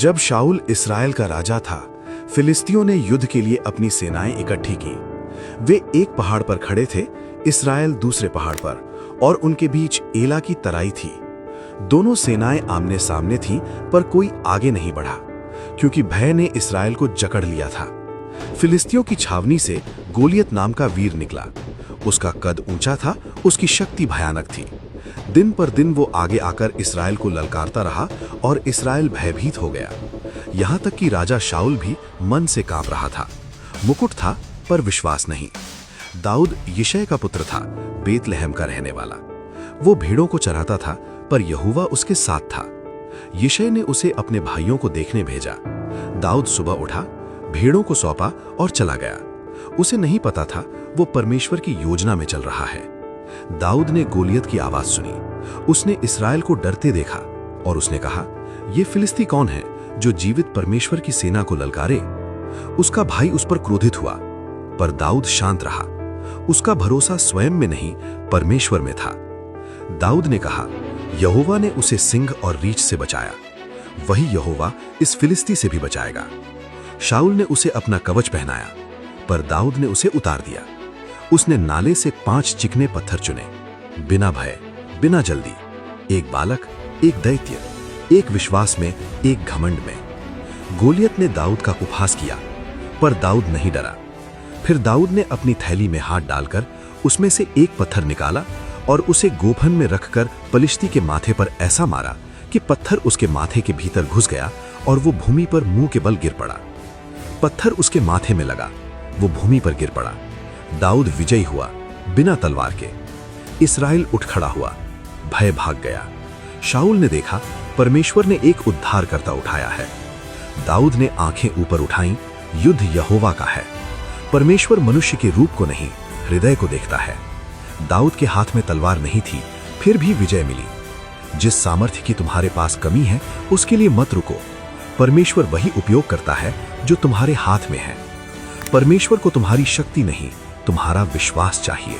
जब शाऊल इस्राएल का राजा था, फिलिस्तियों ने युद्ध के लिए अपनी सेनाएं इकट्ठी की। वे एक पहाड़ पर खड़े थे, इस्राएल दूसरे पहाड़ पर, और उनके बीच एला की तराई थी। दोनों सेनाएं आमने सामने थीं, पर कोई आगे नहीं बढ़ा, क्योंकि भय ने इस्राएल को जकड़ लिया था। फिलिस्तियों की छावनी से गोलियत नाम का वीर निकला। उसका कद ऊंचा था, उसकी शक्ति भयानक थी। दिन पर दिन वो आगे आकर इस्राएल को ललकारता रहा और इस्राएल भयभीत हो गया। यहाँ तक कि राजा शाऊल भी मन से कांप रहा था। मुकुट था पर विश्वास नहीं। दाऊद यिशै का पुत्र था, बेतलहम का रहने वाला। वो भेड़ों को चराता था, पर यहोवा उसके साथ था। यिशै ने उसे अपने भाइयों को देखने भेजा। दाऊद सुबह उठा, भेड़ों को सौंपा और चला गया। उसे नहीं पता था वो परमेश्वर की योजना में चल रहा है। दाऊद ने गोलियत की आवाज सुनी। उसने इस्राएल को डरते देखा और उसने कहा, ये फिलिस्ती कौन है जो जीवित परमेश्वर की सेना को ललकारे? उसका भाई उस पर क्रोधित हुआ, पर दाऊद शांत रहा। उसका भरोसा स्वयं में नहीं, परमेश्वर में था। दाऊद ने कहा, यहोवा ने उसे सिंह और रीछ से बचाया, वही यहोवा इस फिलिस्ती से भी बचाएगा। शाऊल ने उसे अपना कवच पहनाया, पर दाऊद ने उसे उतार दिया। उसने नाले से 5 चिकने पत्थर चुने, बिना भय, बिना जल्दी। एक बालक, एक दैत्य, एक विश्वास में, एक घमंड में। गोलियत ने दाऊद का उपहास किया, पर दाऊद नहीं डरा। फिर दाऊद ने अपनी थैली में हाथ डालकर उसमें से एक पत्थर निकाला और उसे गोफन में रखकर पलिश्ती के माथे पर ऐसा मारा कि पत्थर उसके माथे के भीतर घुस गया और वो भूमि पर मुंह के बल गिर पड़ा। पत्थर उसके माथे में लगा, वो भूमि पर गिर पड़ा। दाऊद विजयी हुआ, बिना तलवार के। इस्राएल उठ खड़ा हुआ, भय भाग गया। शाऊल ने देखा, परमेश्वर ने एक उद्धारकर्ता उठाया है। दाऊद ने आंखें ऊपर उठाईं, युद्ध यहोवा का है। परमेश्वर मनुष्य के रूप को नहीं, हृदय को देखता है। दाऊद के हाथ में तलवार नहीं थी, फिर भी विजय मिली। जिस सामर्थ्य की तुम्हारे पास कमी है, उसके लिए मत रुको। परमेश्वर वही उपयोग करता है जो तुम्हारे हाथ में है। परमेश्वर को तुम्हारी शक्ति नहीं, तुम्हारा विश्वास चाहिए।